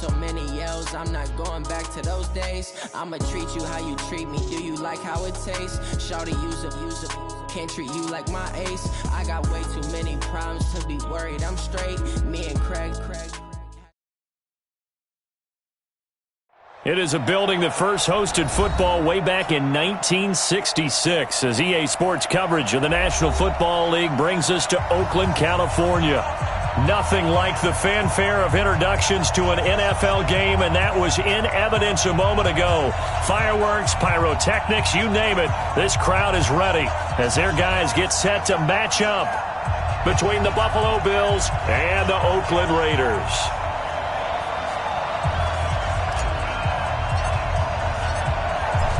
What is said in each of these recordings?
so many yells, I'm not going back to those days. I'ma treat you how you treat me, do you like how it tastes? Shawty, use up, can't treat you like my ace. I got way too many problems to be worried, I'm straight. Me and Craig. It is a building that first hosted football way back in 1966 as EA Sports coverage of the National Football League brings us to Oakland, California. Nothing like the fanfare of introductions to an NFL game, and that was in evidence a moment ago. Fireworks, pyrotechnics, you name it. This crowd is ready as their guys get set to match up between the Buffalo Bills and the Oakland Raiders.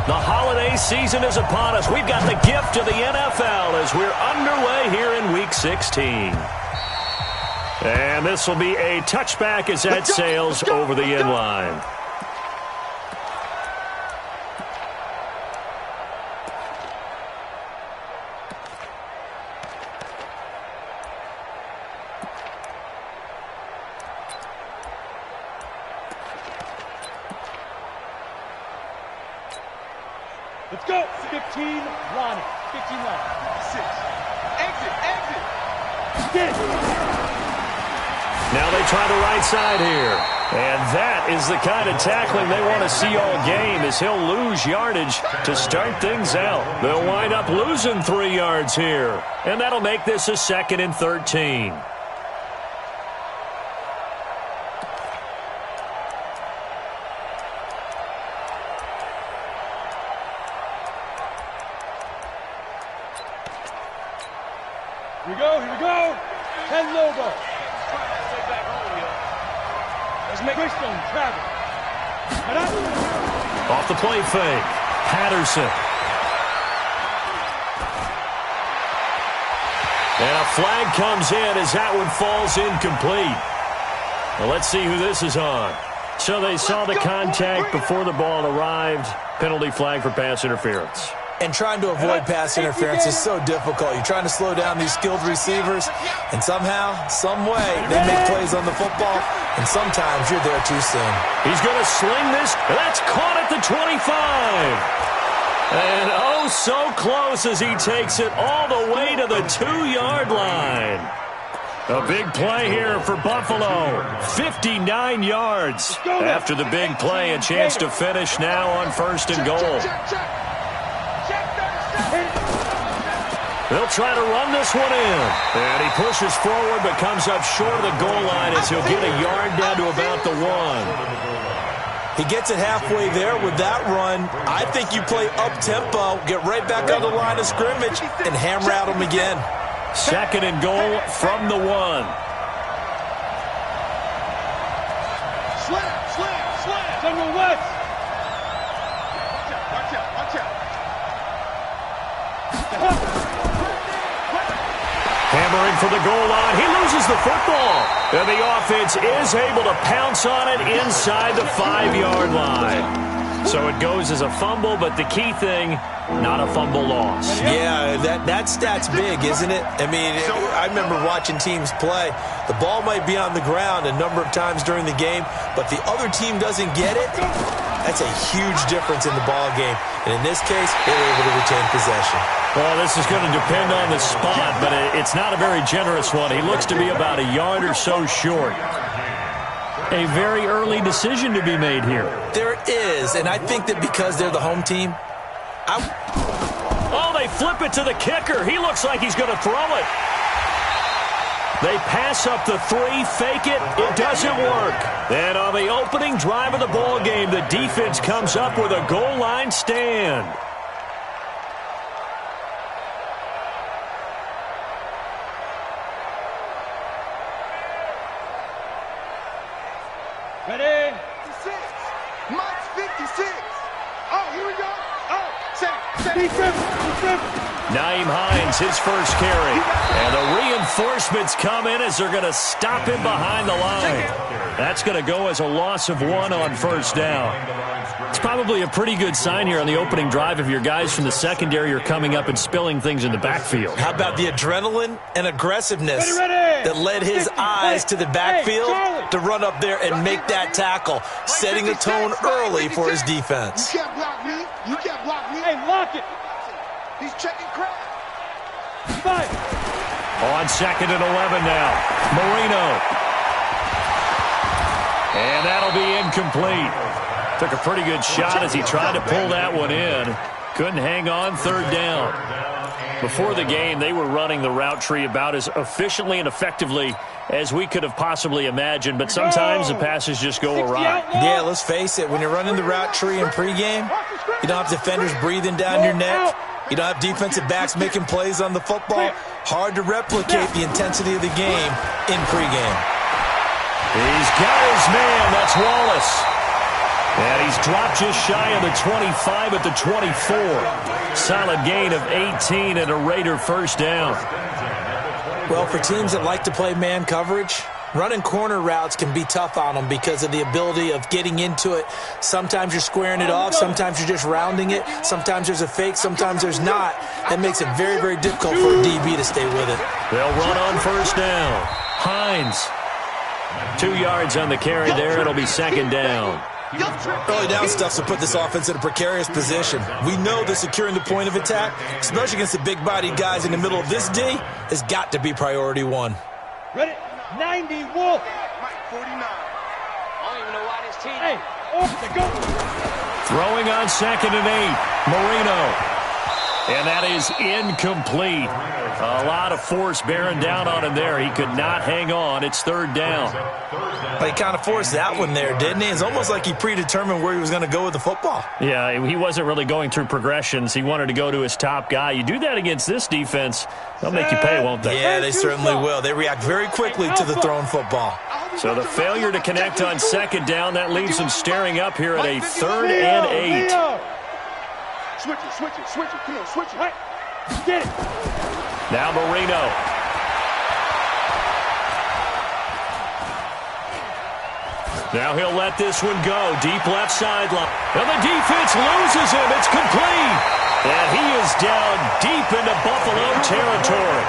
The holiday season is upon us. We've got the gift of the NFL as we're underway here in Week 16. And this will be a touchback as that sails over the end line. Let's go. 15, Lonnie. 15, Lonnie. 6. Exit. Now they try the right side here. And that is the kind of tackling they want to see all game as he'll lose yardage to start things out. They'll wind up losing 3 yards here. And that'll make this a 2nd and 13. Here we go. Head logo. Let's make Christian travel. Off the play fake. Patterson. And a flag comes in as that one falls incomplete. Well, let's see who this is on. So they saw the contact before the ball arrived. Penalty flag for pass interference. And trying to avoid pass interference is so difficult. You're trying to slow down these skilled receivers, and somehow, some way, they make plays on the football, and sometimes you're there too soon. He's going to sling this. That's caught at the 25. And oh, so close as he takes it all the way to the 2-yard line. A big play here for Buffalo. 59 yards. After the big play, a chance to finish now on 1st and goal. They'll try to run this one in. And he pushes forward but comes up short of the goal line as he'll get a yard down to about the 1. He gets it halfway there with that run. I think you play up-tempo, get right back on the line of scrimmage, and hammer at him again. 2nd and goal from the 1. Slam. General West. Watch out. Hammering for the goal line. He loses the football. And the offense is able to pounce on it inside the 5-yard line. So it goes as a fumble, but the key thing, not a fumble loss. Yeah, that stat's big, isn't it? I mean, I remember watching teams play. The ball might be on the ground a number of times during the game, but the other team doesn't get it. That's a huge difference in the ball game. And in this case, they were able to retain possession. Well, this is going to depend on the spot, but it's not a very generous one. He looks to be about a yard or so short. A very early decision to be made here. There is, and I think that because they're the home team. Oh, they flip it to the kicker. He looks like he's going to throw it. They pass up the 3, fake it. It doesn't work. And on the opening drive of the ball game, the defense comes up with a goal line stand. Ready? 56. Mike's 56. Oh, here we go. Oh, say. Defense. Naeem Hines, his first carry. And the reinforcements come in as they're going to stop him behind the line. That's going to go as a loss of 1 on 1st down. It's probably a pretty good sign here on the opening drive if your guys from the secondary are coming up and spilling things in the backfield. How about the adrenaline and aggressiveness that led his eyes to the backfield to run up there and make that tackle, setting a tone early for his defense. You can't block me. You can't block me. Hey, lock it. He's checking crap. Five. On 2nd and 11 now. Marino. And that'll be incomplete. Took a pretty good shot as he tried to pull that one in. Couldn't hang on, 3rd down. Before the game, they were running the route tree about as efficiently and effectively as we could have possibly imagined, but sometimes the passes just go awry. Yeah, let's face it, when you're running the route tree in pregame, you don't have defenders breathing down your neck. You don't have defensive backs making plays on the football. Hard to replicate the intensity of the game in pregame. He's got his man. That's Wallace. And he's dropped just shy of the 25 at the 24. Solid gain of 18 and a Raider 1st down. Well, for teams that like to play man coverage, running corner routes can be tough on them because of the ability of getting into it. Sometimes you're squaring it off. Sometimes you're just rounding it. Sometimes there's a fake. Sometimes there's not. That makes it very, very difficult for a DB to stay with it. They'll run on 1st down. Hines. 2 yards on the carry there. It'll be 2nd down. Early down stuff to put this offense in a precarious position. We know that securing the point of attack, especially against the big-bodied guys in the middle of this D, has got to be priority 1. Ready? 90, Wolf. Mike 49. I don't even know why this team. Hey, off the go. Throwing on 2nd and 8. Marino. And that is incomplete. A lot of force bearing down on him there. He could not hang on. It's 3rd down. Well, he kind of forced that one there, didn't he? It's almost like he predetermined where he was going to go with the football. Yeah, he wasn't really going through progressions. He wanted to go to his top guy. You do that against this defense, they'll make you pay, won't they? Yeah, they certainly will. They react very quickly to the thrown football. So the failure to connect on 2nd down, that leaves them staring up here at a 3rd and 8. Switch it, switch it, switch it. Come on, switch it. Right. Get it. Now Marino. Now he'll let this one go. Deep left sideline. And the defense loses him. It's complete. And he is down deep into Buffalo territory.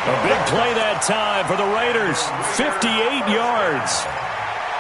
A big play that time for the Raiders. 58 yards.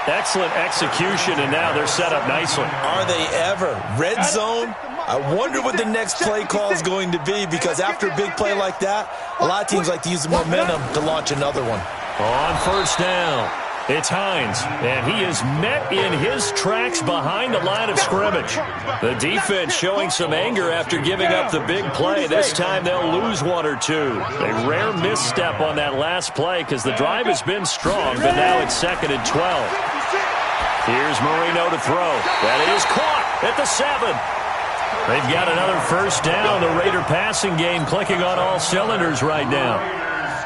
Excellent execution, and now they're set up nicely. Are they ever? Red zone? I wonder what the next play call is going to be, because after a big play like that, a lot of teams like to use the momentum to launch another one. On 1st down, it's Hines, and he is met in his tracks behind the line of scrimmage. The defense showing some anger after giving up the big play. This time they'll lose 1 or 2. A rare misstep on that last play because the drive has been strong, but now it's 2nd and 12. Here's Marino to throw. That is caught at the 7. They've got another 1st down. The Raider passing game clicking on all cylinders right now.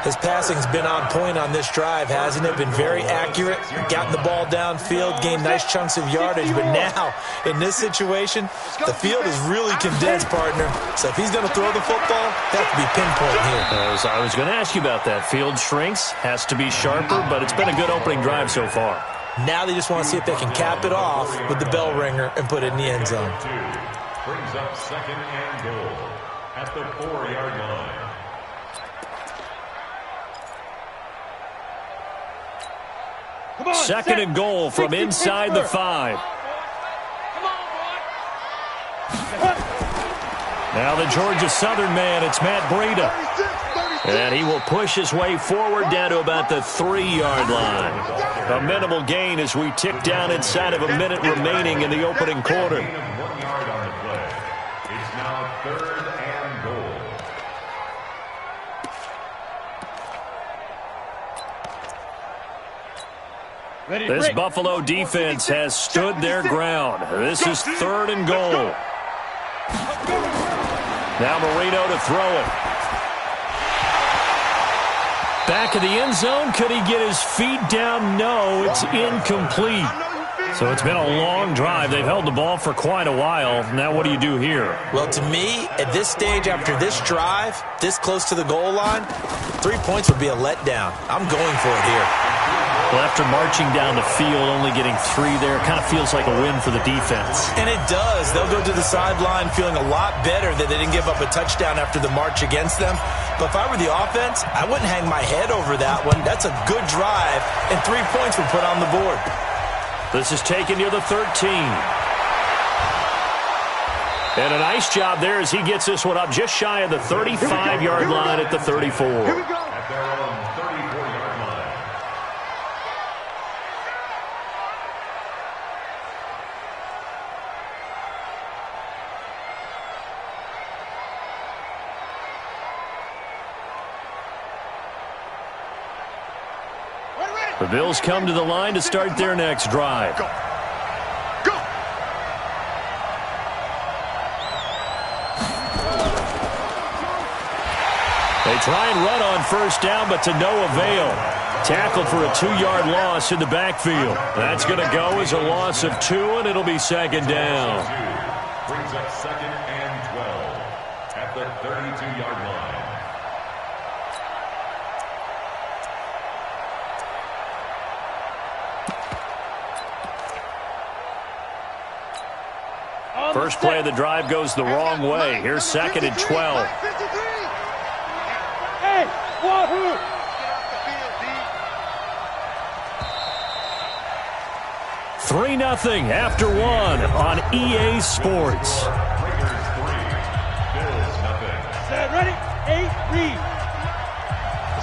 His passing's been on point on this drive, hasn't it? Been very accurate, gotten the ball downfield, gained nice chunks of yardage. But now, in this situation, the field is really condensed, partner. So if he's going to throw the football, they have to be pinpoint here. I was going to ask you about that. Field shrinks, has to be sharper, but it's been a good opening drive so far. Now they just want to see if they can cap it off with the bell ringer and put it in the end zone. Brings up 2nd and goal at the 4-yard line. Come on, 2nd and goal from inside the 5. Come on, boy. Now the Georgia Southern man, it's Matt Breida. And he will push his way forward down to about the 3-yard line. A minimal gain as we tick down inside of a minute remaining in the opening quarter. 1 yard on the play. It's now 3rd and goal. This Buffalo defense has stood their ground. This is 3rd and goal. Now Marino to throw it. Back of the end zone. Could he get his feet down? No, it's incomplete. So it's been a long drive. They've held the ball for quite a while. Now what do you do here? Well, to me, at this stage after this drive, this close to the goal line, 3 points would be a letdown. I'm going for it here. Well, after marching down the field, only getting 3 there, kind of feels like a win for the defense. And it does. They'll go to the sideline feeling a lot better that they didn't give up a touchdown after the march against them. But if I were the offense, I wouldn't hang my head over that one. That's a good drive, and 3 points were put on the board. This is taken near the 13. And a nice job there as he gets this one up just shy of the 35-yard line at the 34. At their own 34-yard line. The Bills come to the line to start their next drive. Go. They try and run on first down, but to no avail. Tackled for a 2-yard loss in the backfield. That's going to go as a loss of 2, and it'll be second down. Brings up 2nd and 12 at the 32-yard line. First play of the drive goes the wrong way. Here's 2nd and 12. Hey, wahoo! 3-0 after 1 on EA Sports. Raiders 3, Bills nothing. Set, ready? 8, read.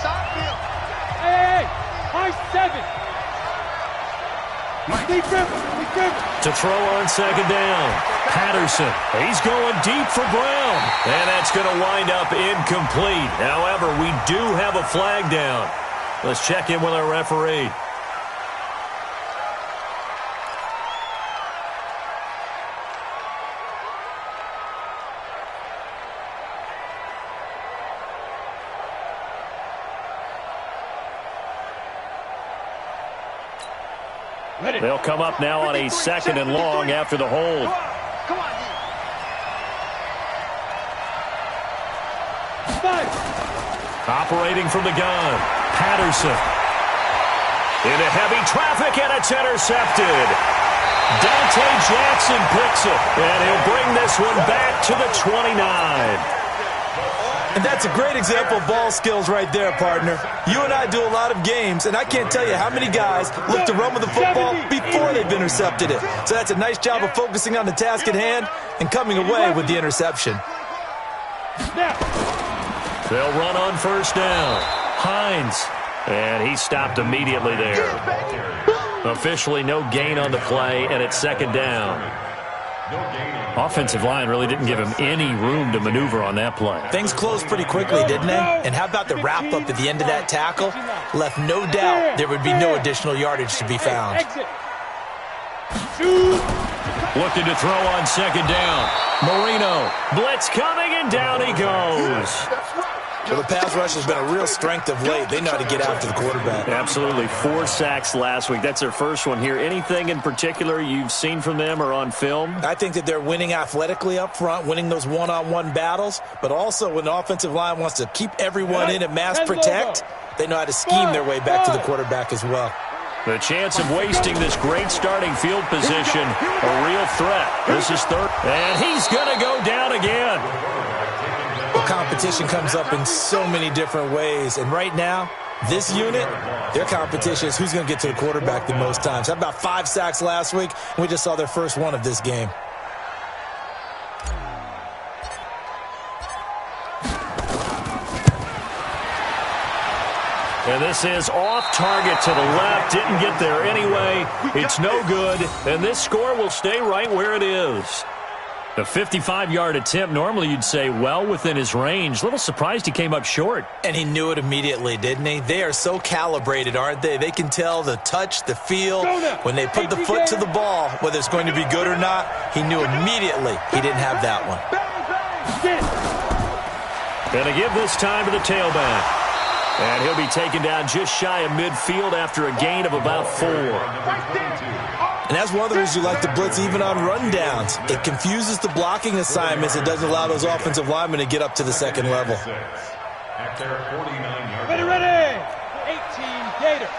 Side Hey, high 7. Deep river. To throw on second down. Patterson. He's going deep for Brown. And that's going to wind up incomplete. However, we do have a flag down. Let's check in with our referee. They'll come up now on a 2nd and long after the hold. Come on, Operating from the gun, Patterson. Into heavy traffic, and it's intercepted. Dante Jackson picks it, and he'll bring this one back to the 29. And that's a great example of ball skills right there, partner. You and I do a lot of games, and I can't tell you how many guys look to run with the football before they've intercepted it. So that's a nice job of focusing on the task at hand and coming away with the interception. They'll run on first down. Hines. And he stopped immediately there. Officially no gain on the play, and it's second down. Offensive line really didn't give him any room to maneuver on that play. Things closed pretty quickly, didn't they? And how about the wrap-up at the end of that tackle? Left no doubt there would be no additional yardage to be found. Looking to throw on second down. Marino. Blitz coming, and down he goes. Well, the pass rush has been a real strength of late. They know how to get after the quarterback. Absolutely. 4 sacks last week. That's their first one here. Anything in particular you've seen from them or on film? I think that they're winning athletically up front, winning those one-on-one battles, but also when the offensive line wants to keep everyone in and mass protect, they know how to scheme their way back to the quarterback as well. The chance of wasting this great starting field position, a real threat. This is third, and he's going to go down again. Well, competition comes up in so many different ways, and right now, this unit, their competition is who's going to get to the quarterback the most times. How about 5 sacks last week? We just saw their first one of this game. And this is off target to the left. Didn't get there anyway. It's no good, and this score will stay right where it is. A 55-yard attempt, normally you'd say well within his range. A little surprised he came up short. And he knew it immediately, didn't he? They are so calibrated, aren't they? They can tell the touch, the feel. When they put the foot to the ball, whether it's going to be good or not, he knew immediately he didn't have that one. Going to give this time to the tailback. And he'll be taken down just shy of midfield after a gain of about 4. And that's one of the reasons you like to blitz even on rundowns. It confuses the blocking assignments. It doesn't allow those offensive linemen to get up to the second level. At their 49-yard Ready, line. ready. 18, Gator.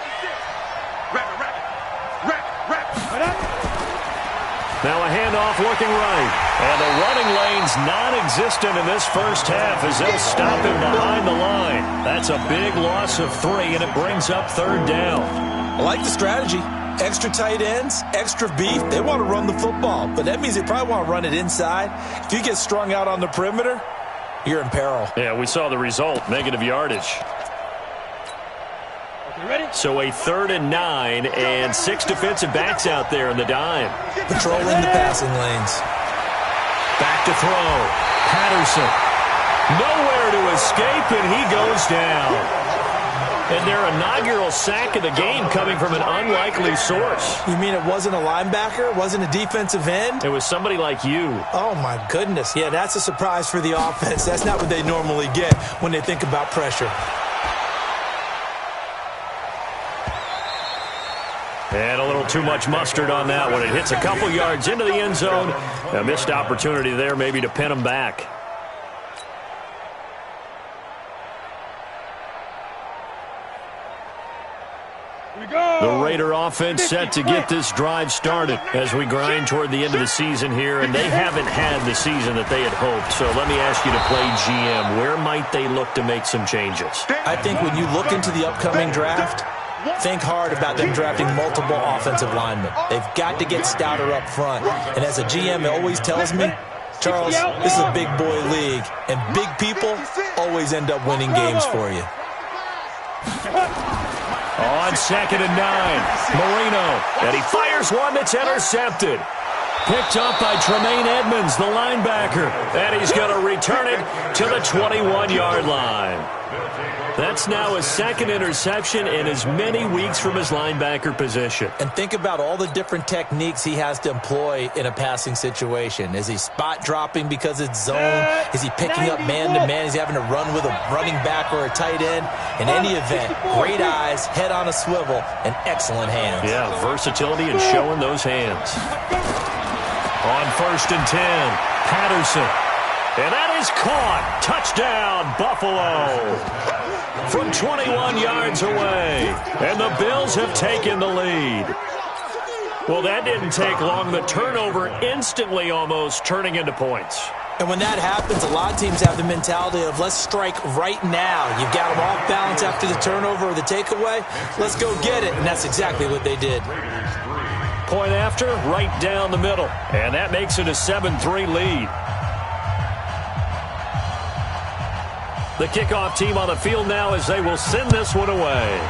Now a handoff looking right. And the running lane's non-existent in this first half as they'll stop him behind the line. That's a big loss of 3, and it brings up 3rd down. I like the strategy. Extra tight ends, extra beef. They want to run the football, but that means they probably want to run it inside. If you get strung out on the perimeter, you're in peril. Yeah, we saw the result, negative yardage. So a 3rd and 9 and 6 defensive backs out there in the dime. Patrolling the passing lanes. Back to throw. Patterson. Nowhere to escape, and he goes down. And their inaugural sack of the game coming from an unlikely source. You mean it wasn't a linebacker? It wasn't a defensive end? It was somebody like you. Oh, my goodness. Yeah, that's a surprise for the offense. That's not what they normally get when they think about pressure. And a little too much mustard on that one. It hits a couple yards into the end zone. A missed opportunity there maybe to pin them back. The Raider offense set to get this drive started as we grind toward the end of the season here, and they haven't had the season that they had hoped. So let me ask you to play GM. Where might they look to make some changes? I think when you look into the upcoming draft, think hard about them drafting multiple offensive linemen. They've got to get stouter up front. And as a GM, it always tells me, Charles, this is a big boy league, and big people always end up winning games for you. On 2nd and 9, Marino, and he fires one that's intercepted. Picked up by Tremaine Edmonds, the linebacker, and he's going to return it to the 21-yard line. That's now his 2nd interception in as many weeks from his linebacker position. And think about all the different techniques he has to employ in a passing situation. Is he spot dropping because it's zone? Is he picking up man-to-man? Is he having to run with a running back or a tight end? In any event, great eyes, head on a swivel, and excellent hands. Yeah, versatility and showing those hands. On 1st and 10, Patterson. And that is caught. Touchdown, Buffalo. From 21 yards away. And the Bills have taken the lead. Well, that didn't take long. The turnover instantly almost turning into points. And when that happens, a lot of teams have the mentality of let's strike right now. You've got them off balance after the turnover or the takeaway. Let's go get it. And that's exactly what they did. Point after, right down the middle. And that makes it a 7-3 lead. The kickoff team on the field now as they will send this one away.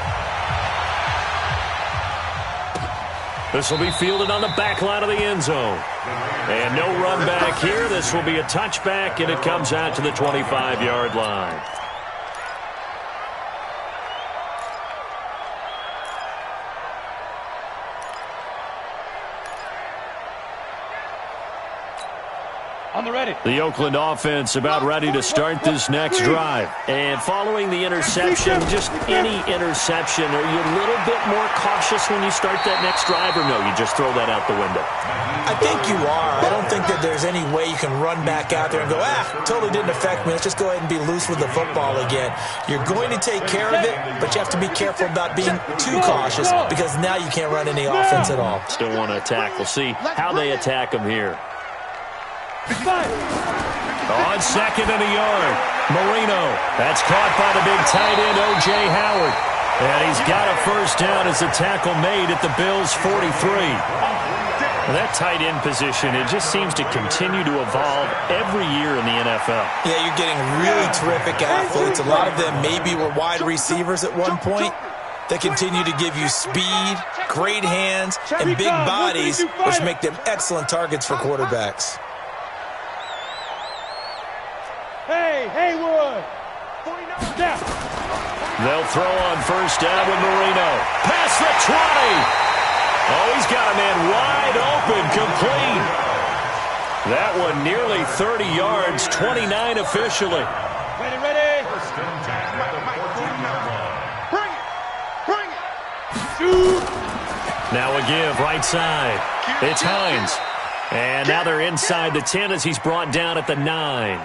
This will be fielded on the back line of the end zone. And no run back here. This will be a touchback, and it comes out to the 25-yard line. On the ready. The Oakland offense about ready to start this next drive. And following the interception, just any interception, are you a little bit more cautious when you start that next drive, or no, you just throw that out the window? I think you are. I don't think that there's any way you can run back out there and go, totally didn't affect me. Let's just go ahead and be loose with the football again. You're going to take care of it, but you have to be careful about being too cautious because now you can't run any offense at all. Still want to attack. We'll see how they attack them here. On 2nd and a yard, Marino. That's caught by the big tight end, O.J. Howard. And he's got a first down as the tackle made at the Bills' 43. Well, that tight end position, it just seems to continue to evolve every year in the NFL. Yeah, you're getting really terrific athletes. A lot of them maybe were wide receivers at one point. They continue to give you speed, great hands, and big bodies, which make them excellent targets for quarterbacks. Hey, Haywood! Down. They'll throw on first down with Marino. Past the 20. Oh, he's got a man wide open, complete. That one nearly 30 yards, 29 officially. Ready. Bring it. Shoot. Now a give, right side. It's Hines. And now they're inside the 10 as he's brought down at the 9.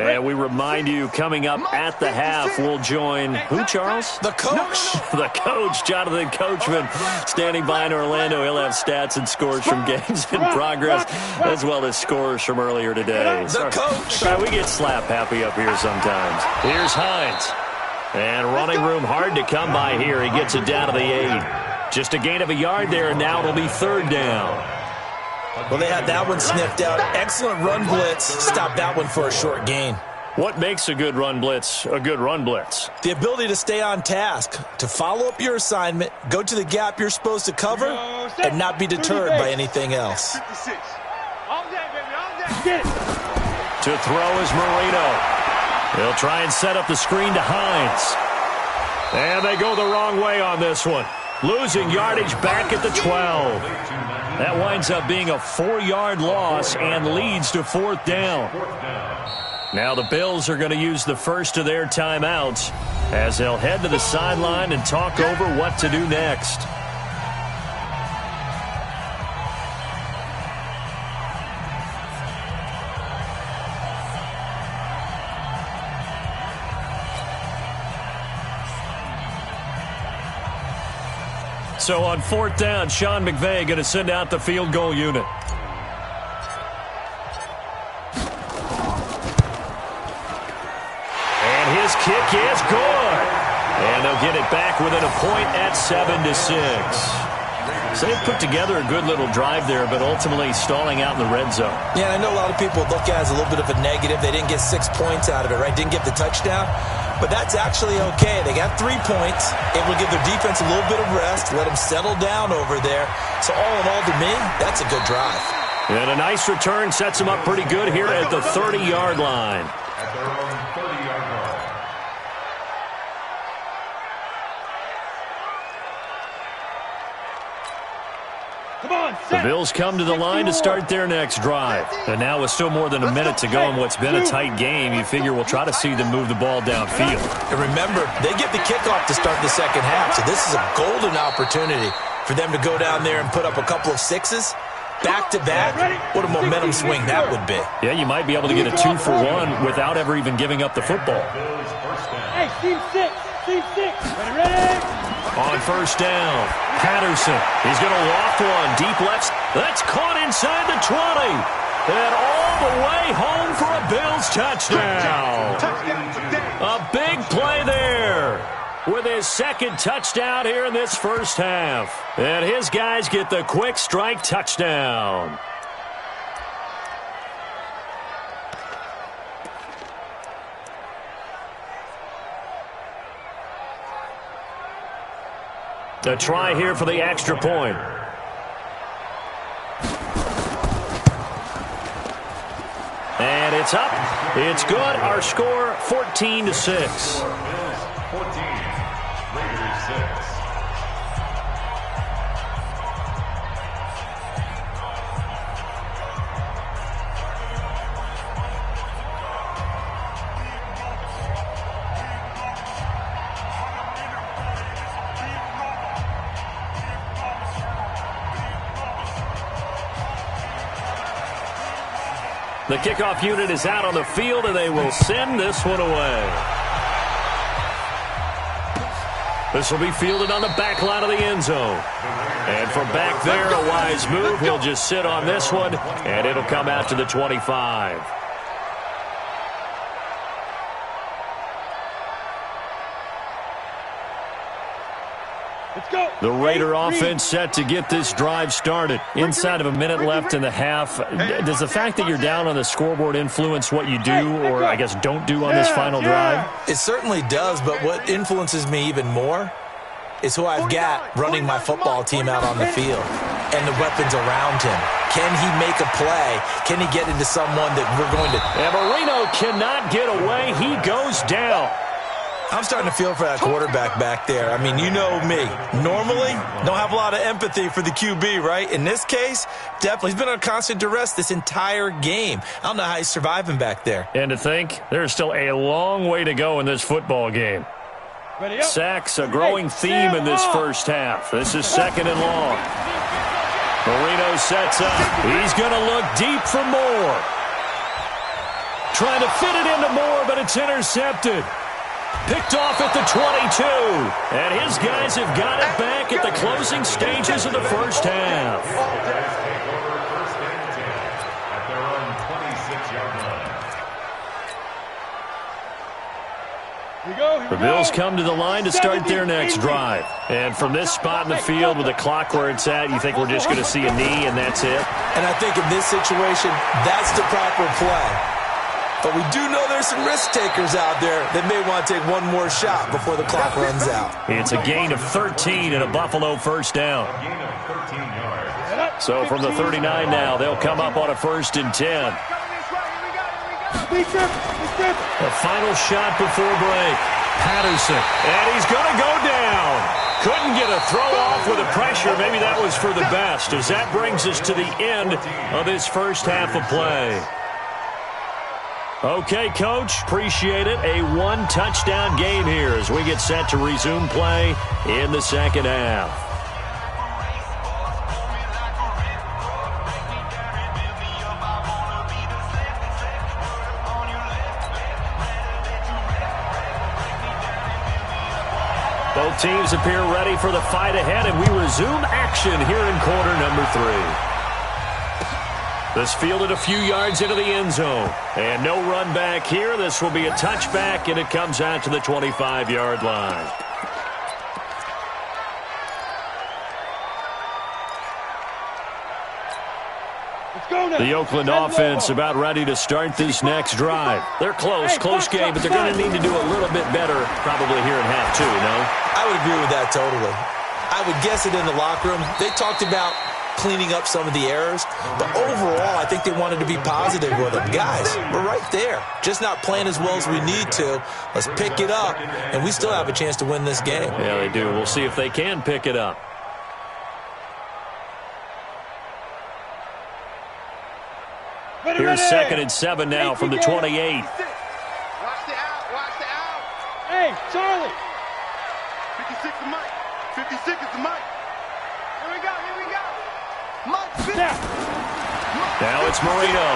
And we remind you, coming up at the half, we'll join who, Charles? The coach. The coach, Jonathan Coachman, standing by in Orlando. He'll have stats and scores from games in progress, as well as scores from earlier today. The coach. Sorry, we get slap happy up here sometimes. Here's Hines. And running room hard to come by here. He gets it down to the 8. Just a gain of a yard there, and now it'll be 3rd down. Well, they had that one sniffed out. Excellent run blitz. Stop that one for a short gain. What makes a good run blitz a good run blitz? The ability to stay on task, to follow up your assignment, go to the gap you're supposed to cover, and not be deterred by anything else. 56. All day, baby, all day. Get it. To throw is Marino. He'll try and set up the screen to Hines. And they go the wrong way on this one. Losing yardage back at the 12. That winds up being a 4-yard loss and leads to 4th down. Now the Bills are going to use the first of their timeouts as they'll head to the sideline and talk over what to do next. So on 4th down, Sean McVay going to send out the field goal unit. And his kick is good. And they'll get it back within a point at 7-6. So they put together a good little drive there, but ultimately stalling out in the red zone. Yeah, I know a lot of people look at it as a little bit of a negative. They didn't get 6 points out of it, right? Didn't get the touchdown. But that's actually okay. They got 3 points. It will give their defense a little bit of rest, let them settle down over there. So all in all, to me, that's a good drive. And a nice return sets them up pretty good here at the 30-yard line. At their own 30-yard line. Come on, The Bills come to the line to start their next drive. And now with still more than a minute to go in what's been a tight game, you figure we'll try to see them move the ball downfield. And remember, they get the kickoff to start the second half, so this is a golden opportunity for them to go down there and put up a couple of 6s. Back-to-back, what a momentum swing that would be. Yeah, you might be able to get a 2-for-1 without ever even giving up the football. Hey, team 6. Team 6. Ready? On 1st down, Patterson. He's going to loft one deep left. That's caught inside the 20. And all the way home for a Bills touchdown. A big play there with his 2nd touchdown here in this first half. And his guys get the quick strike touchdown. A try here for the extra point. And it's up. It's good. Our score, 14-6. 14, Raiders 6. The kickoff unit is out on the field, and they will send this one away. This will be fielded on the back line of the end zone. And from back there, a wise move. He'll just sit on this one, and it'll come out to the 25. The Raider offense set to get this drive started. Inside of a minute left in the half. Does the fact that you're down on the scoreboard influence what you do, or I guess don't do on this final drive? It certainly does, but what influences me even more is who I've got running my football team out on the field and the weapons around him. Can he make a play? Can he get into someone that we're going to... And Marino cannot get away. He goes down. I'm starting to feel for that quarterback back there. I mean, you know me. Normally, don't have a lot of empathy for the QB, right? In this case, definitely. He's been on constant duress this entire game. I don't know how he's surviving back there. And to think, there's still a long way to go in this football game. Sacks, a growing theme in this first half. This is 2nd and long. Marino sets up. He's going to look deep for more. Trying to fit it into Moore, but it's intercepted. Picked off at the 22. And his guys have got it back at the closing stages of the first half. The Bills come to the line to start their next drive. And from this spot in the field with the clock where it's at, you think we're just going to see a knee and that's it? And I think in this situation, that's the proper play. But we do know there's some risk takers out there that may want to take one more shot before the clock runs out. It's a gain of 13 and a Buffalo first down. So from the 39 now, they'll come up on a 1st and 10. The final shot before break. Patterson. And he's going to go down. Couldn't get a throw off with the pressure. Maybe that was for the best, as that brings us to the end of this first half of play. Okay, Coach, appreciate it. A one-touchdown game here as we get set to resume play in the second half. Both teams appear ready for the fight ahead, and we resume action here in quarter number 3. This fielded a few yards into the end zone. And no run back here. This will be a touchback, and it comes out to the 25-yard line. The Oakland offense about ready to start this next drive. They're close game, but they're going to need to do a little bit better probably here in half 2, no? I would agree with that totally. I would guess it in the locker room. They talked about cleaning up some of the errors, but overall I think they wanted to be positive with them. Guys, we're right there, just not playing as well as we need to. Let's pick it up, and we still have a chance to win this game. Yeah, they do. We'll see if they can pick it up. Here's 2nd and 7 now from the 28. Watch the out. Hey, Charlie. 56 is Mike. 56 is the Mike. Here we go. Mike, now it's Marino.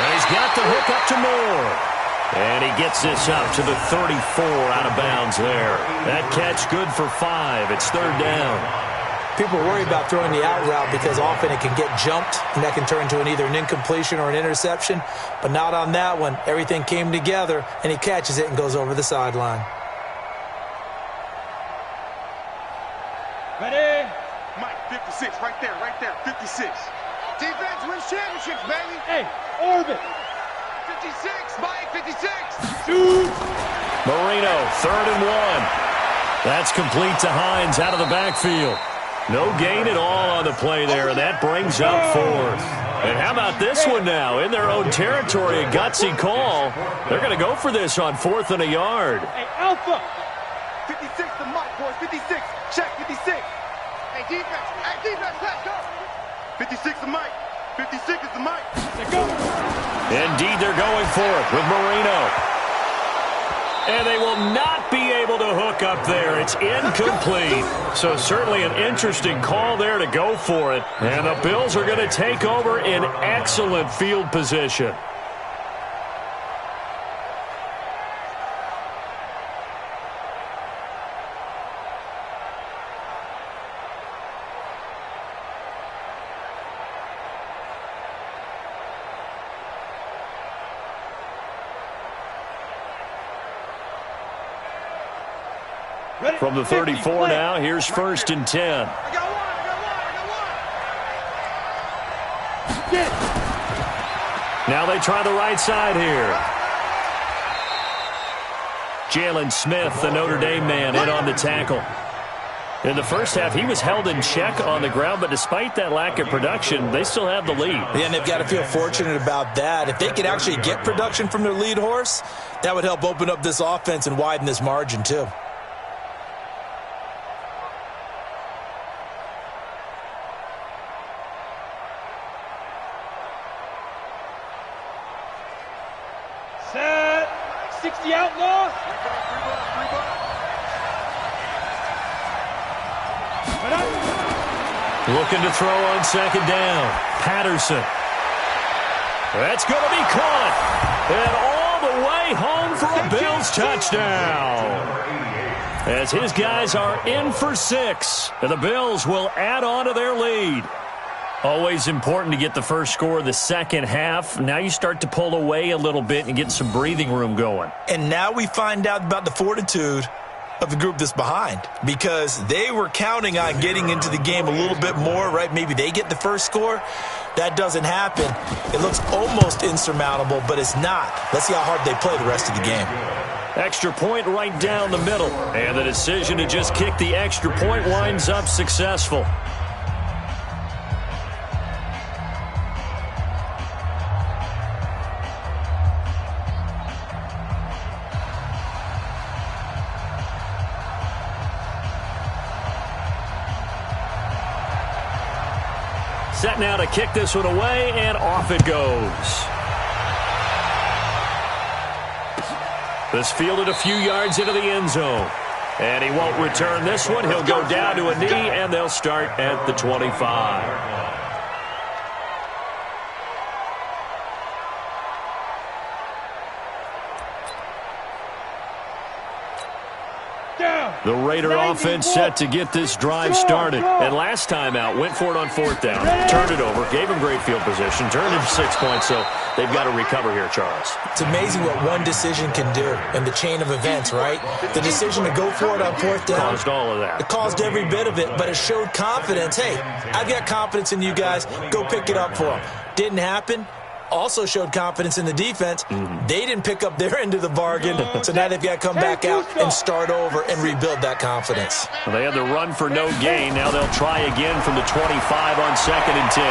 And he's got the hook up to Moore. And he gets this up to the 34 out of bounds there. That catch good for 5. It's 3rd down. People worry about throwing the out route because often it can get jumped, and that can turn into either an incompletion or an interception. But not on that one. Everything came together, and he catches it and goes over the sideline. Ready? Mike, 56, right there, 56. Defense wins championships, baby. Hey, orbit. 56, Mike, 56. Shoot. Marino, 3rd and 1. That's complete to Hines out of the backfield. No gain at all on the play there, and that brings up 4th. And how about this one now? In their own territory, a gutsy call. They're going to go for this on 4th and a yard. Hey, Alpha. 56 to Mike, boys, 56. Check, 56. Hey, defense, let's go. 56 to Mike. 56 is the Mike. Let's go. Indeed, they're going for it with Marino. And they will not be able to hook up there. It's incomplete. So certainly an interesting call there to go for it. And the Bills are going to take over in excellent field position. From the 34 now, here's 1st and 10. I got one. Now they try the right side here. Jalen Smith, the Notre Dame man, in on the tackle. In the first half, he was held in check on the ground, but despite that lack of production, they still have the lead. Yeah, and they've got to feel fortunate about that. If they could actually get production from their lead horse, that would help open up this offense and widen this margin too. Set. 60 outlaw. Looking to throw on 2nd down. Patterson. That's going to be caught. And all the way home for a Bills touchdown. As his guys are in for 6. And the Bills will add on to their lead. Always important to get the first score of the second half. Now you start to pull away a little bit and get some breathing room going. And now we find out about the fortitude of the group that's behind, because they were counting on getting into the game a little bit more, right? Maybe they get the first score. That doesn't happen. It looks almost insurmountable, but it's not. Let's see how hard they play the rest of the game. Extra point right down the middle. And the decision to just kick the extra point winds up successful. Set now to kick this one away, and off it goes. This fielded a few yards into the end zone. And he won't return this one. He'll go down to a knee, and they'll start at the 25. The Raider offense set to get this drive started. And last time out, went for it on 4th down, turned it over, gave him great field position, turned it 6 points, so they've got to recover here, Charles. It's amazing what one decision can do in the chain of events, right? The decision to go for it on 4th down. Caused all of that. It caused every bit of it, but it showed confidence. Hey, I've got confidence in you guys. Go pick it up for them. Didn't happen. Also showed confidence in the defense. They didn't pick up their end of the bargain, so now they've got to come back out and start over and rebuild that confidence. Well, they had the run for no gain. Now they'll try again from the 25 on 2nd and 10.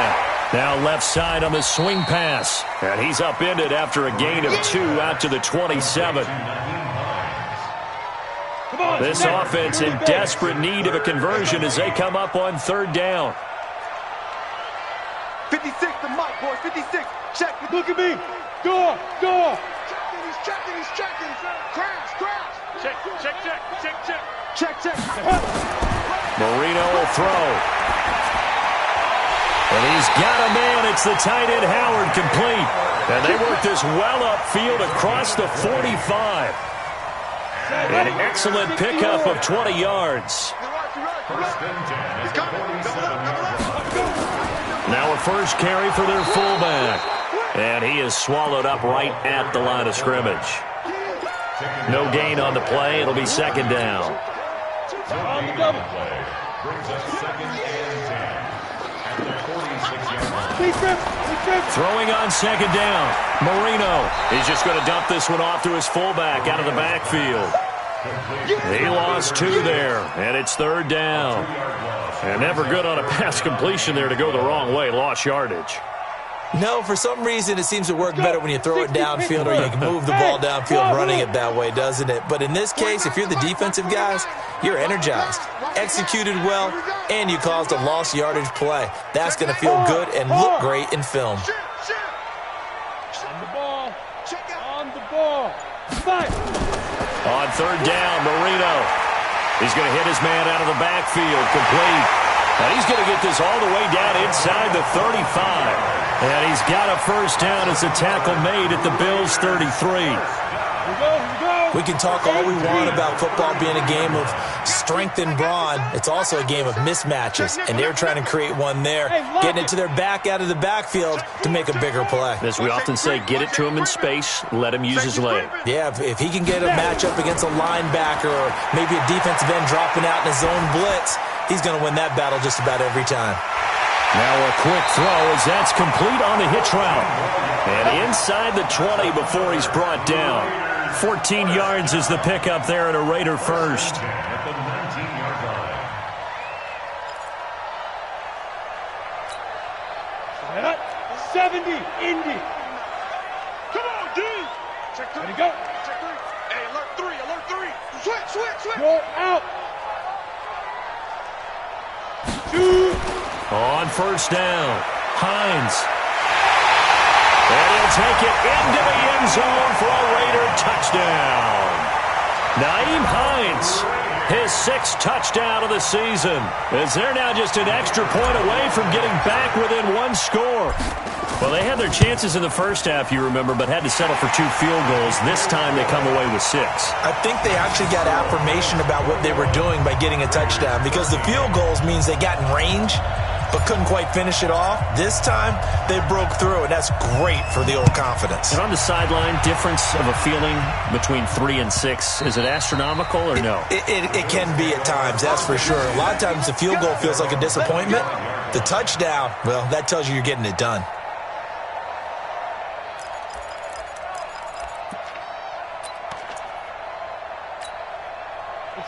Now left side on the swing pass. And he's upended after a gain of 2 out to the 27. This offense in desperate need of a conversion as they come up on 3rd down. 56 to Mike, boys. 56. Check. Look at me. Go. He's checking. Crash. Check. Check. Marino will throw. And he's got a man. It's the tight end Howard, complete. And they work this well upfield across the 45. An excellent pickup of 20 yards. Now a first carry for their fullback. And he is swallowed up right at the line of scrimmage. No gain on the play. It'll be 2nd down. Throwing on 2nd down. Marino. He's just going to dump this one off to his fullback out of the backfield. He lost 2 there, and it's 3rd down. And never good on a pass completion there to go the wrong way. Lost yardage. No, for some reason it seems to work better when you throw it downfield or you can move the ball downfield running it that way, doesn't it? But in this case, if you're the defensive guys, you're energized, executed well, and you caused a lost yardage play. That's going to feel good and look great in film. On the ball. Fight. On 3rd down, Marino. He's going to hit his man out of the backfield, complete. And he's going to get this all the way down inside the 35. And he's got a first down as a tackle made at the Bills' 33. We can talk all we want about football being a game of strength and brawn. It's also a game of mismatches, and they're trying to create one there, getting it to their back out of the backfield to make a bigger play. As we often say, get it to him in space, let him use his leg. Yeah, if he can get a matchup against a linebacker or maybe a defensive end dropping out in a zone blitz, he's going to win that battle just about every time. Now a quick throw as that's complete on the hitch route. And inside the 20 before he's brought down. 14 yards is the pickup there at a Raider first. At the 19-yard line. 70, Indy. Come on, D. Check 3. Ready, go. Check 3. Hey, alert 3. Switch. Go out. 2. On first down, Hines. And he'll take it into the end zone for a Raider touchdown. Nyheim Hines, his 6th touchdown of the season, as they're now just an extra point away from getting back within 1 score. Well, they had their chances in the first half, you remember, but had to settle for 2 field goals. This time they come away with 6. I think they actually got affirmation about what they were doing by getting a touchdown, because the field goals means they got in range but couldn't quite finish it off. This time, they broke through, and that's great for the old confidence. And on the sideline, difference of a feeling between 3 and 6, is it astronomical or no? It can be at times, that's for sure. A lot of times the field goal feels like a disappointment. The touchdown, well, that tells you you're getting it done.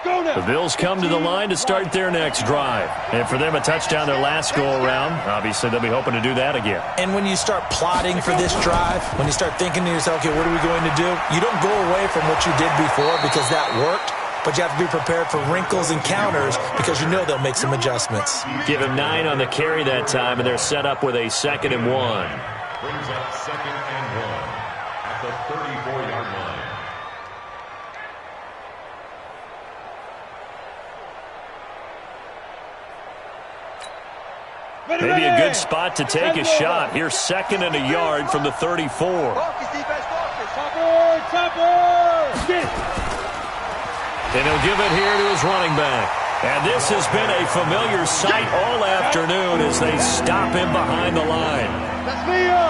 The Bills come to the line to start their next drive. And for them, a touchdown their last go-around. Obviously, they'll be hoping to do that again. And when you start plotting for this drive, when you start thinking to yourself, okay, what are we going to do? You don't go away from what you did before because that worked, but you have to be prepared for wrinkles and counters because you know they'll make some adjustments. Give him 9 on the carry that time, and they're set up with a 2nd and 1. Brings up 2nd and 1 at the 34-yard line. Maybe a good spot to take a shot. Here's 2nd and a yard from the 34. And he'll give it here to his running back. And this has been a familiar sight all afternoon as they stop him behind the line. That's Leo!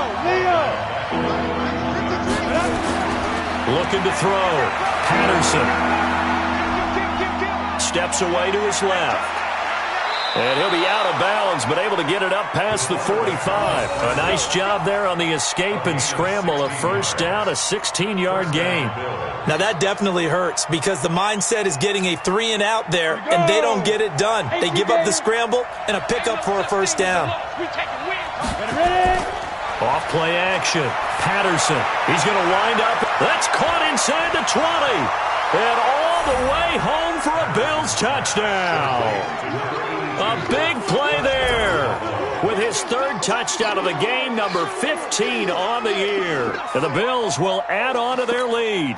Looking to throw. Patterson steps away to his left. And he'll be out of bounds, but able to get it up past the 45. A nice job there on the escape and scramble. A first down, a 16-yard gain. Now that definitely hurts because the mindset is getting a 3 and out there, and they don't get it done. They give up the scramble and a pickup for a first down. Off play action. Patterson. He's going to wind up. That's caught inside the 20. And all the way home for a Bills touchdown. A big play there with his 3rd touchdown of the game, number 15 on the year. And the Bills will add on to their lead.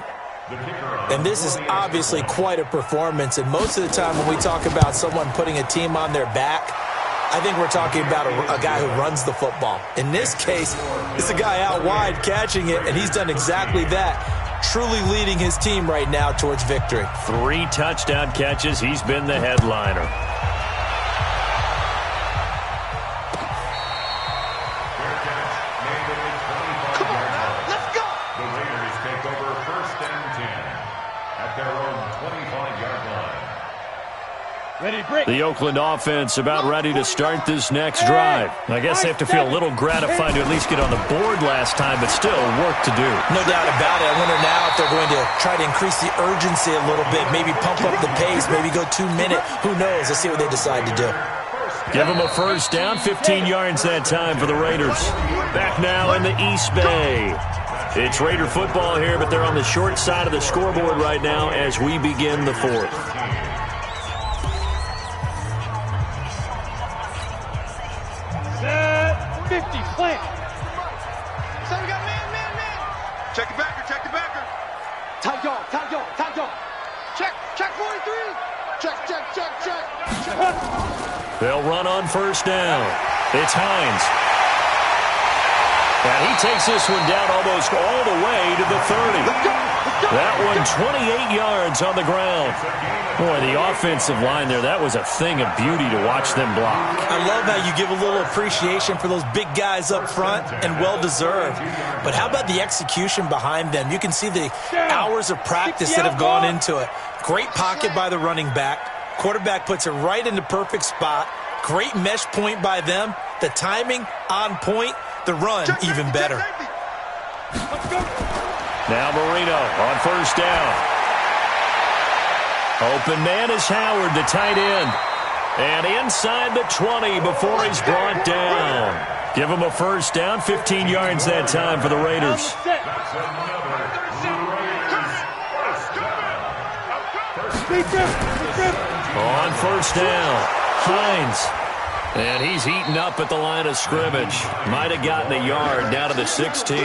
And this is obviously quite a performance. And most of the time when we talk about someone putting a team on their back, I think we're talking about a guy who runs the football. In this case, it's a guy out wide catching it, and he's done exactly that. Truly leading his team right now towards victory. 3 touchdown catches. He's been the headliner. The Oakland offense about ready to start this next drive. I guess they have to feel a little gratified to at least get on the board last time, but still work to do. No doubt about it. I wonder now if they're going to try to increase the urgency a little bit, maybe pump up the pace, maybe go 2-minute. Who knows? Let's see what they decide to do. Give them a first down, 15 yards that time for the Raiders. Back now in the East Bay. It's Raider football here, but they're on the short side of the scoreboard right now as we begin the 4th. Set 50, plant. So we got man. Check the backer. Tight yard. Check 43. Check. They'll run on first down. It's Hines. And he takes this one down almost all the way to the 30. That one 28 yards on the ground. Boy, the offensive line there, that was a thing of beauty to watch them block. I love how you give a little appreciation for those big guys up front, and well-deserved. But how about the execution behind them? You can see the hours of practice that have gone into it. Great pocket by the running back. Quarterback puts it right in the perfect spot. Great mesh point by them. The timing on point. The run even better. Now Marino on first down. Open man is Howard, the tight end. And inside the 20 before he's brought down. Give him a first down, 15 yards that time for the Raiders. On first down, Hines. And he's eaten up at the line of scrimmage. Might have gotten a yard down to the 16.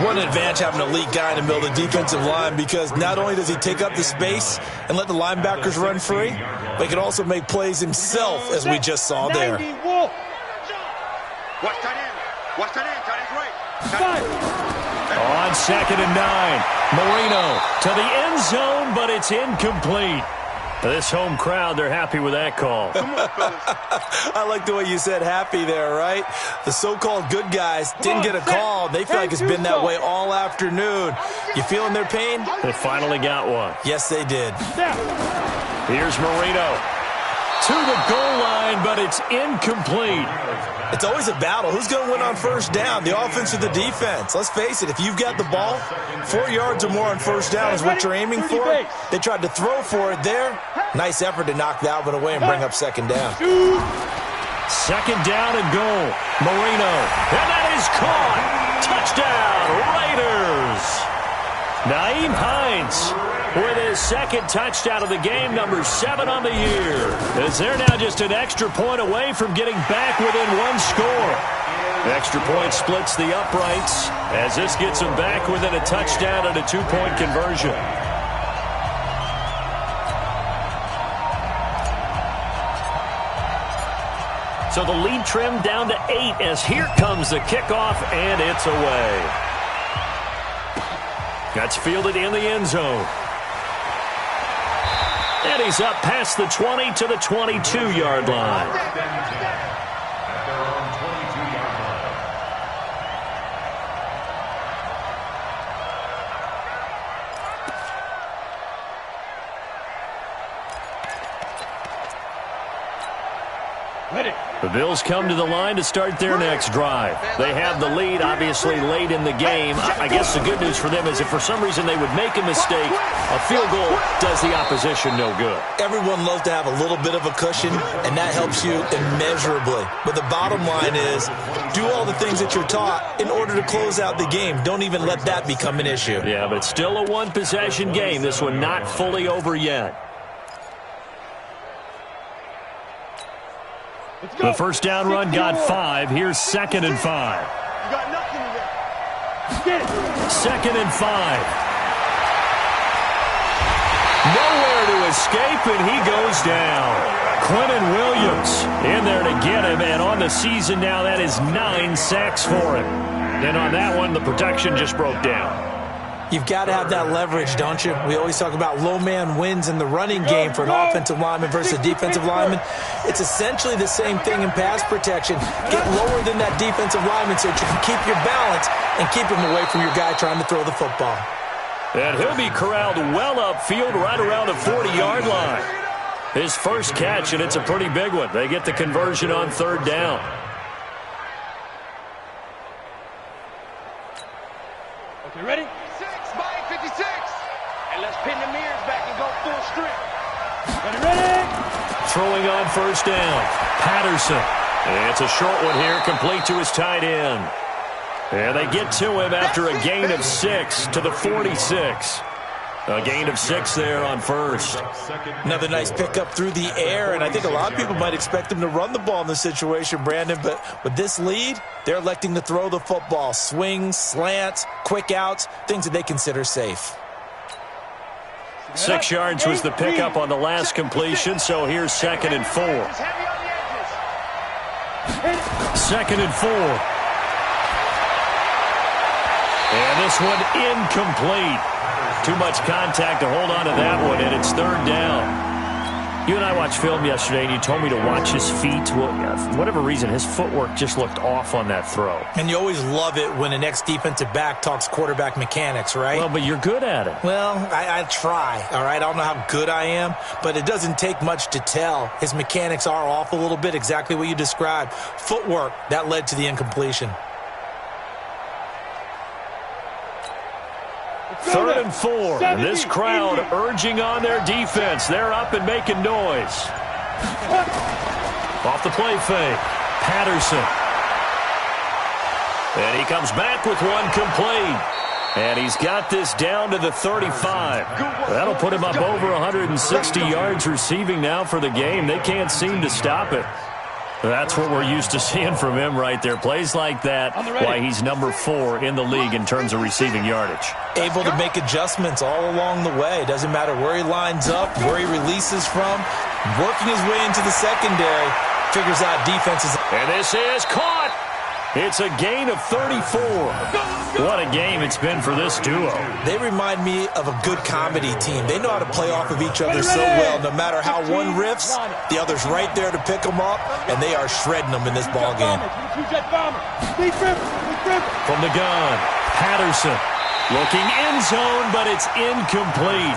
What an advantage having an elite guy in the middle of the defensive line, because not only does he take up the space and let the linebackers run free, but he can also make plays himself, as we just saw there. Watch tight end. Watch that in, tight end right. On 2nd and 9, Marino to the end zone, but it's incomplete. This home crowd, they're happy with that call. I like the way you said happy there, right? The so-called good guys didn't get a call. They feel like it's been that way all afternoon. You feeling their pain? They finally got one. Yes, they did. Here's Marino to the goal line, but it's incomplete. It's always a battle. Who's going to win on first down, the offense or the defense? Let's face it, if you've got the ball, 4 yards or more on first down is what you're aiming for. They tried to throw for it there. Nice effort to knock that one away and bring up second down. 2nd down and goal. Marino, and that is caught. Touchdown, Raiders. Naeem Hines with his 2nd touchdown of the game, number 7 on the year. As they're now just an extra point away from getting back within 1 score. Extra point splits the uprights as this gets them back within a touchdown and a 2-point conversion. So the lead trimmed down to 8 as here comes the kickoff, and it's away. That's fielded in the end zone. And he's up past the 20 to the 22-yard line. The Bills come to the line to start their next drive. They have the lead, obviously, late in the game. I guess the good news for them is if for some reason they would make a mistake, a field goal does the opposition no good. Everyone loves to have a little bit of a cushion, and that helps you immeasurably. But the bottom line is, do all the things that you're taught in order to close out the game. Don't even let that become an issue. Yeah, but it's still a one-possession game. This one not fully over yet. The first down run got 5. Here's 2nd and 5. You got nothing to get. 2nd and 5. Nowhere to escape, and he goes down. Quentin Williams in there to get him, and on the season now, that is 9 sacks for him. And on that one, the protection just broke down. You've got to have that leverage, don't you? We always talk about low man wins in the running game for an offensive lineman versus a defensive lineman. It's essentially the same thing in pass protection. Get lower than that defensive lineman so that you can keep your balance and keep him away from your guy trying to throw the football. And he'll be corralled well upfield right around the 40-yard line. His first catch, and it's a pretty big one. They get the conversion on 3rd down. Okay, ready? 56. And let's pin the mirrors back and go full strip. Ready? Throwing on 1st down. Patterson. And it's a short one here, complete to his tight end. And they get to him after a gain of 6 to the 46. A gain of 6 there on 1st. Another nice pickup through the air, and I think a lot of people might expect them to run the ball in this situation, Brandon, but with this lead, they're electing to throw the football. Swings, slants, quick outs, things that they consider safe. 6 yards was the pickup on the last completion, so here's 2nd and 4. 2nd and 4. And this one incomplete. Too much contact to hold on to that one, and it's 3rd down. You and I watched film yesterday, and you told me to watch his feet. Well, for whatever reason, his footwork just looked off on that throw. And you always love it when an ex-defensive back talks quarterback mechanics, right? Well, but you're good at it. Well, I try, all right? I don't know how good I am, but it doesn't take much to tell. His mechanics are off a little bit, exactly what you described. Footwork, that led to the incompletion. 3rd and 4. And this crowd urging on their defense. They're up and making noise. Off the play fake. Patterson. And he comes back with one complete. And he's got this down to the 35. That'll put him up over 160 yards receiving now for the game. They can't seem to stop it. That's what we're used to seeing from him right there. Plays like that, why he's number 4 in the league in terms of receiving yardage. Able to make adjustments all along the way. Doesn't matter where he lines up, where he releases from. Working his way into the secondary, figures out defenses. And this is caught. It's a gain of 34. What a game it's been for this duo. They remind me of a good comedy team. They know how to play off of each other so well. No matter how one riffs, the other's right there to pick them up, and they are shredding them in this ball game. From the gun, Patterson looking end zone, but it's incomplete.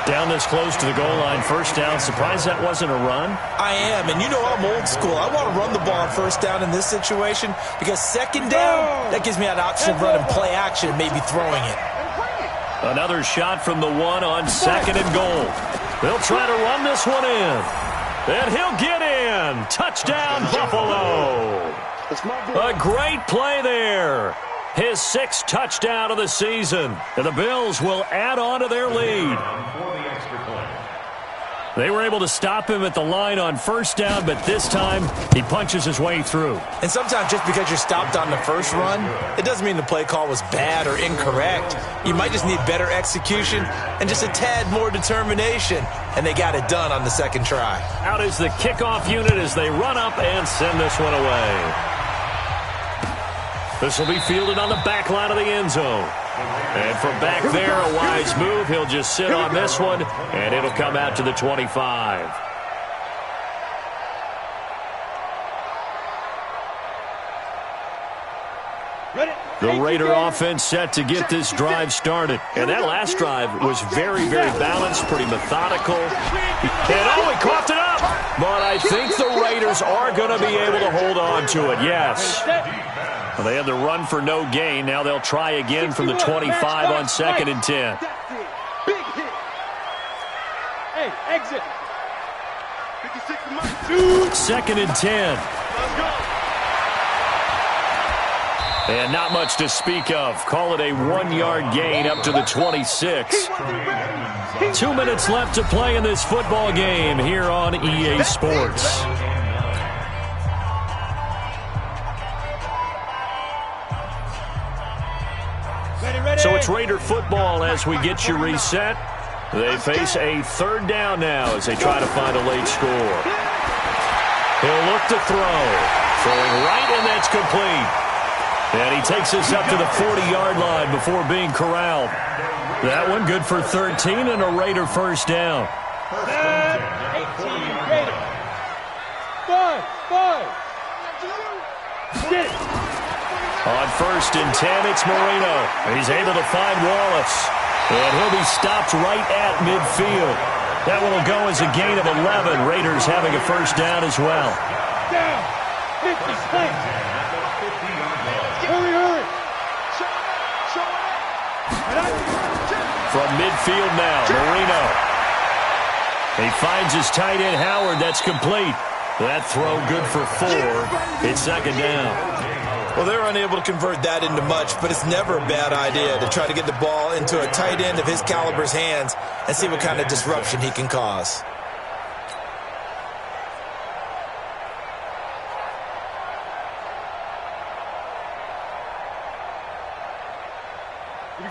Down this close to the goal line, first down. Surprised that wasn't a run? I am, and you know I'm old school. I want to run the ball on first down in this situation because second down, that gives me an option of running play action and maybe throwing it. Another shot from the one on second and goal. They'll try to run this one in. And he'll get in. Touchdown, Buffalo. A great play there. His sixth touchdown of the season. And the Bills will add on to their lead. They were able to stop him at the line on first down, but this time he punches his way through. And sometimes just because you're stopped on the first run, it doesn't mean the play call was bad or incorrect. You might just need better execution and just a tad more determination. And they got it done on the second try. Out is the kickoff unit as they run up and send this one away. This will be fielded on the back line of the end zone. And from back there, a wise move. He'll just sit on this one, and it'll come out to the 25. The Raider offense set to get this drive started. And that last drive was very, very balanced, pretty methodical. And oh, he coughed it up! But I think the Raiders are going to be able to hold on to it, yes. Well, they had the run for no gain. Now they'll try again from the 25 on second and 10. Big hit. Hey, exit. 56 Second and 10. And not much to speak of. Call it a 1-yard gain up to the 26. 2 minutes left to play in this football game here on EA Sports. So it's Raider football as we get you reset. They face a third down now as they try to find a late score. He'll look to throw. Throwing right, and that's complete. And he takes us up to the 40-yard line before being corralled. That one good for 13 and a Raider first down. 18, Raider. 5. Get it. On first and 10, it's Marino. He's able to find Wallace. And he'll be stopped right at midfield. That one will go as a gain of 11. Raiders having a first down as well. Down. 50, slant. Hurry. From midfield now, Marino. He finds his tight end, Howard. That's complete. That throw good for 4. It's second down. Well, they're unable to convert that into much, but it's never a bad idea to try to get the ball into a tight end of his caliber's hands and see what kind of disruption he can cause.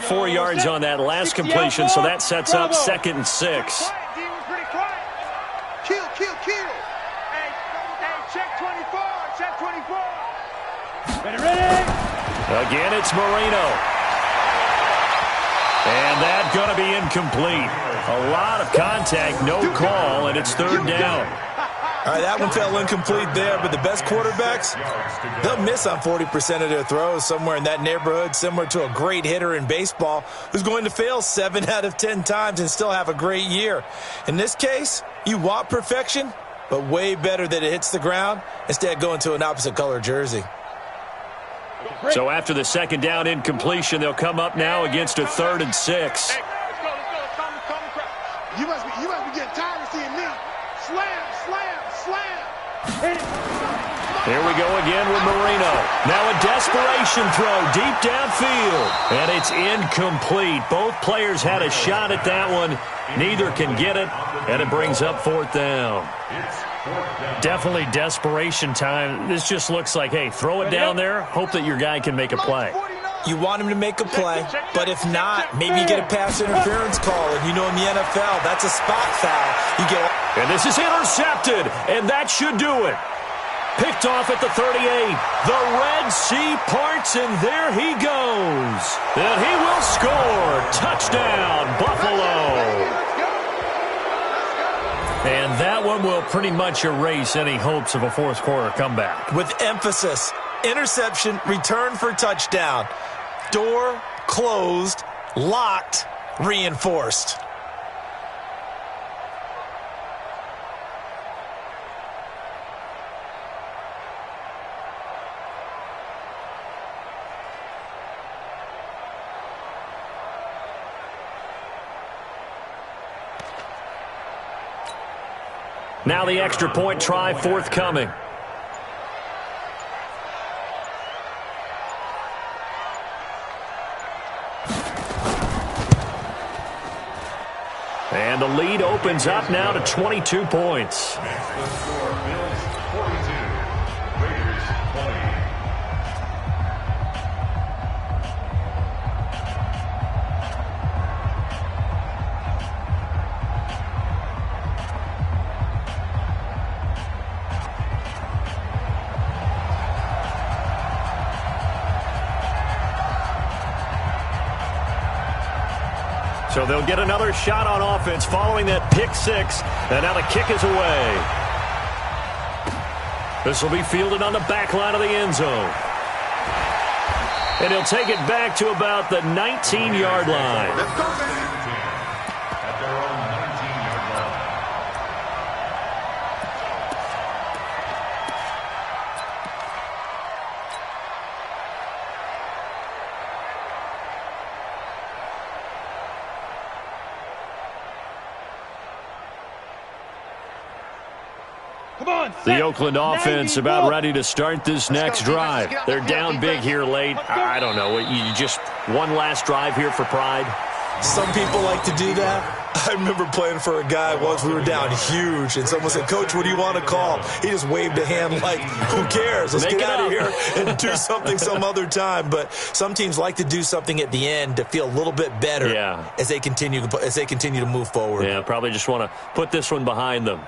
Four yards on that last completion, so that sets up second and 6. Kill. Hey, check 24. Ready. Again, it's Marino. And that's going to be incomplete. A lot of contact, no call, and it's third down. All right, that one fell incomplete there, but the best quarterbacks, they'll miss on 40% of their throws, somewhere in that neighborhood, similar to a great hitter in baseball who's going to fail 7 out of 10 times and still have a great year. In this case, you want perfection, but way better that it hits the ground instead of going to an opposite color jersey. So after the second down incompletion, they'll come up now against a third and 6. Hey, let's go. You must be getting tired of seeing me. Slam. Here we go again with Marino. Now a desperation throw deep downfield. And it's incomplete. Both players had a shot at that one. Neither can get it. And it brings up fourth down. Definitely desperation time. This just looks like, hey, throw it down there. Hope that your guy can make a play. You want him to make a play, but if not, maybe you get a pass interference call. And you know in the NFL, that's a spot foul. You get. And this is intercepted, and that should do it. Picked off at the 38. The Red Sea parts, and there he goes. And he will score. Touchdown, Buffalo. And that one will pretty much erase any hopes of a fourth quarter comeback. With emphasis, interception, return for touchdown. Door closed, locked, reinforced. Now the extra point try forthcoming. And the lead opens up now to 22 points. The score, Bills 42, Raiders 20. So they'll get another shot on offense following that pick six. And now the kick is away. This will be fielded on the back line of the end zone. And he'll take it back to about the 19-yard line. Let's go, man. At their own 19-yard line. Come on, The Oakland offense about ready to start this next drive. They're down big here late. I don't know. You just one last drive here for pride? Some people like to do that. I remember playing for a guy once. We were down huge, and someone said, "Coach, what do you want to call?" He just waved a hand like, who cares? Let's get out of here and do something some other time. But some teams like to do something at the end to feel a little bit better as they continue to move forward. Yeah, probably just want to put this one behind them.